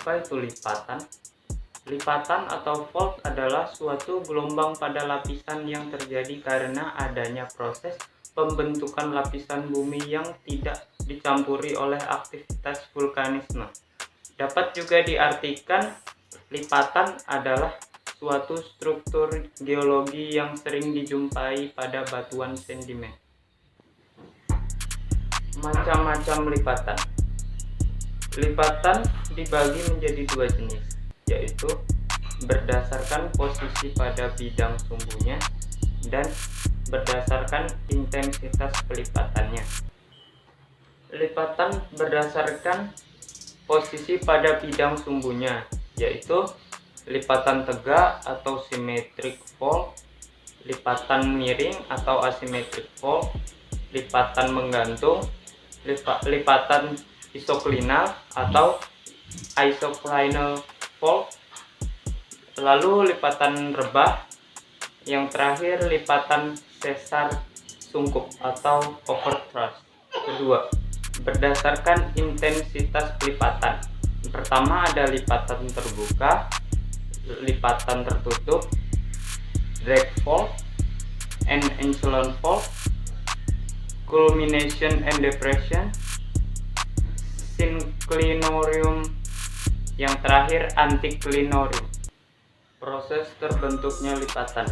Apa itu lipatan? Lipatan atau fault adalah suatu gelombang pada lapisan yang terjadi karena adanya proses pembentukan lapisan bumi yang tidak dicampuri oleh aktivitas vulkanisme. Dapat juga diartikan lipatan adalah suatu struktur geologi yang sering dijumpai pada batuan sedimen. Macam-macam lipatan. Lipatan dibagi menjadi dua jenis, yaitu berdasarkan posisi pada bidang sumbunya dan berdasarkan intensitas pelipatannya. Lipatan berdasarkan posisi pada bidang sumbunya, yaitu lipatan tegak atau symmetric fault, lipatan miring atau asymmetric fault, lipatan menggantung, lipatan isoklinal atau isoclinal fault, lalu lipatan rebah, yang terakhir lipatan sesar sungkup atau overthrust. Kedua, berdasarkan intensitas pelipatan. Pertama ada lipatan terbuka, lipatan tertutup, drag fault, and echelon fault, culmination and depression, synclinorium, yang terakhir anticlinorium. Proses terbentuknya lipatan.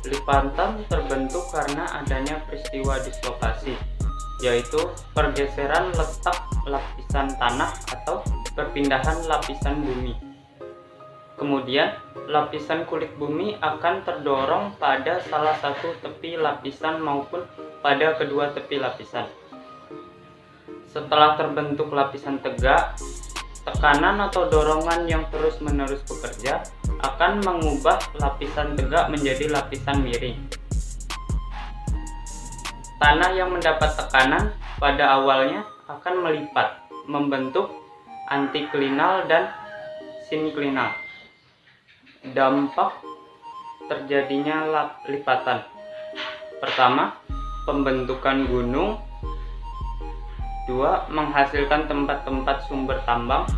Lipatan terbentuk karena adanya peristiwa dislokasi, yaitu pergeseran letak lapisan tanah atau perpindahan lapisan bumi. Kemudian, lapisan kulit bumi akan terdorong pada salah satu tepi lapisan maupun pada kedua tepi lapisan. Setelah terbentuk lapisan tegak, tekanan atau dorongan yang terus-menerus bekerja akan mengubah lapisan tegak menjadi lapisan miring. Tanah yang mendapat tekanan pada awalnya akan melipat, membentuk antiklinal dan sinklinal. Dampak terjadinya lipatan. Pertama, pembentukan gunung. 2. Menghasilkan tempat-tempat sumber tambang.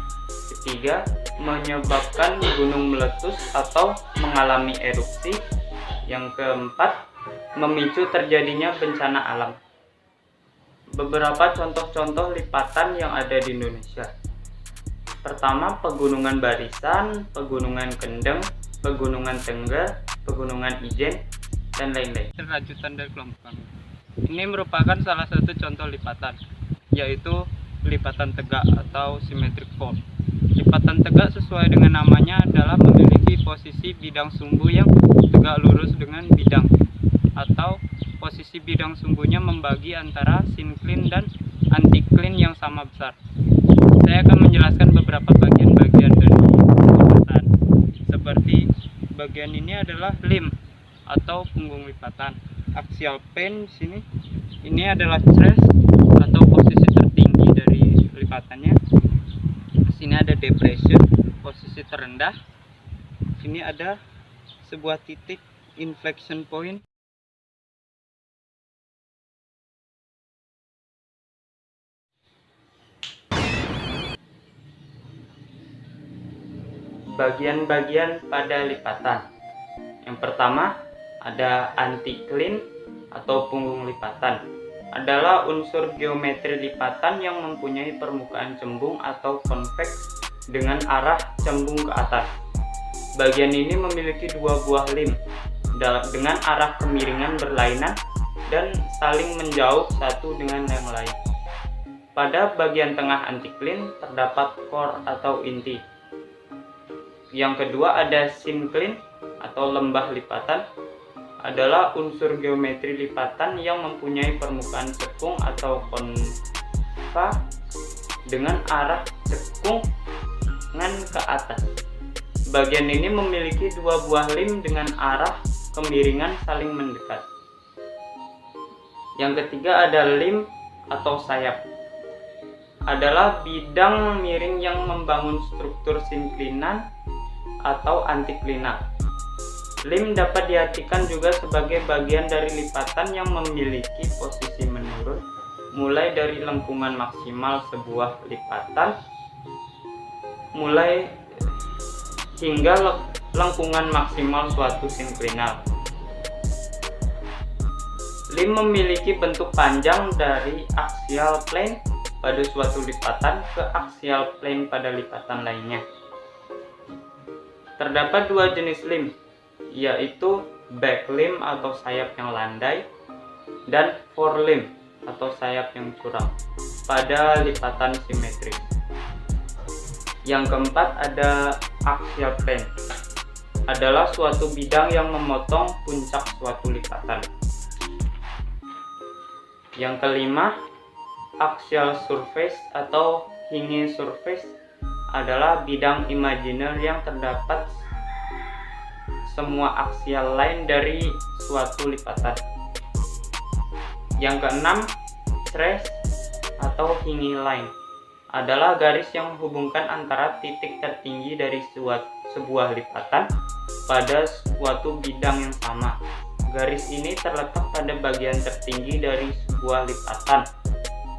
3. Menyebabkan gunung meletus atau mengalami erupsi. Yang keempat, memicu terjadinya bencana alam. Beberapa contoh-contoh lipatan yang ada di Indonesia. Pertama, Pegunungan Barisan, Pegunungan Kendeng, Pegunungan Tengger, Pegunungan Ijen, dan lain-lain. Lanjutan dari kelompok kami. Ini merupakan salah satu contoh lipatan, yaitu lipatan tegak atau symmetric fault. Lipatan tegak sesuai dengan namanya adalah memiliki posisi bidang sumbu yang tegak lurus dengan bidang, atau posisi bidang sumbunya membagi antara syncline dan anticline yang sama besar. Saya akan menjelaskan beberapa bagian-bagian dari lipatan. Seperti bagian ini adalah limb atau punggung lipatan. Axial plane sini. Ini adalah stress atau posisi tertinggi dari lipatannya. Sini ada depression, posisi terendah. Sini ada sebuah titik inflection point. Bagian-bagian pada lipatan. Yang pertama ada anticline atau punggung lipatan. Adalah unsur geometri lipatan yang mempunyai permukaan cembung atau konveks dengan arah cembung ke atas. Bagian ini memiliki dua buah limb dengan arah kemiringan berlainan dan saling menjauh satu dengan yang lain. Pada bagian tengah anticline terdapat core atau inti. Yang kedua ada syncline atau lembah lipatan. Adalah unsur geometri lipatan yang mempunyai permukaan cekung atau konva dengan arah cekungan ke atas. Bagian ini memiliki dua buah limb dengan arah kemiringan saling mendekat. Yang ketiga ada limb atau sayap. Adalah bidang miring yang membangun struktur sinklinan atau antiklinal. Limb dapat diartikan juga sebagai bagian dari lipatan yang memiliki posisi menurun, mulai dari lengkungan maksimal sebuah lipatan mulai hingga lengkungan maksimal suatu sinklinal. Lim memiliki bentuk panjang dari axial plane pada suatu lipatan ke axial plane pada lipatan lainnya. Terdapat dua jenis lim, yaitu back limb atau sayap yang landai dan forelimb atau sayap yang curam pada lipatan simetris. Yang keempat ada axial plane, adalah suatu bidang yang memotong puncak suatu lipatan. Yang kelima, axial surface atau hinge surface adalah bidang imajiner yang terdapat semua aksial line dari suatu lipatan. Yang keenam, trace atau hinge line adalah garis yang menghubungkan antara titik tertinggi dari sebuah lipatan pada suatu bidang yang sama. Garis ini terletak pada bagian tertinggi dari sebuah lipatan.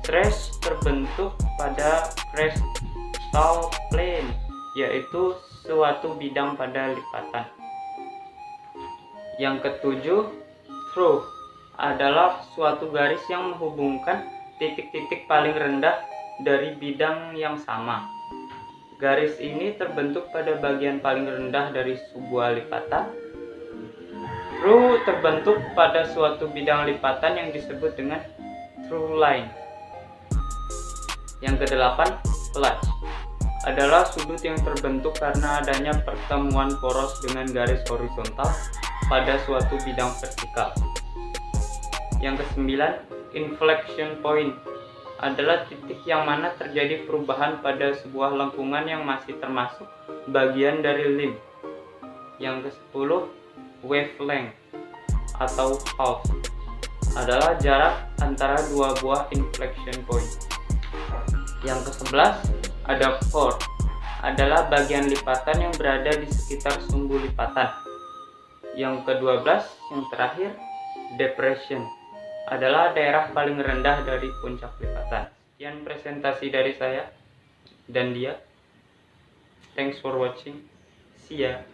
Trace terbentuk pada crestal plane, yaitu suatu bidang pada lipatan. Yang ketujuh, through adalah suatu garis yang menghubungkan titik-titik paling rendah dari bidang yang sama. Garis ini terbentuk pada bagian paling rendah dari sebuah lipatan. Through terbentuk pada suatu bidang lipatan yang disebut dengan through line. Yang kedelapan, plunge adalah sudut yang terbentuk karena adanya pertemuan poros dengan garis horizontal pada suatu bidang vertikal. Yang kesembilan, inflection point adalah titik yang mana terjadi perubahan pada sebuah lengkungan yang masih termasuk bagian dari lim. Yang ke-10, wavelength atau half adalah jarak antara dua buah inflection point. Yang ke-11 ada core, adalah bagian lipatan yang berada di sekitar sumbu lipatan. Yang ke-12 yang terakhir, depression, adalah daerah paling rendah dari puncak lipatan. Sekian presentasi dari saya dan dia. Thanks for watching. See ya.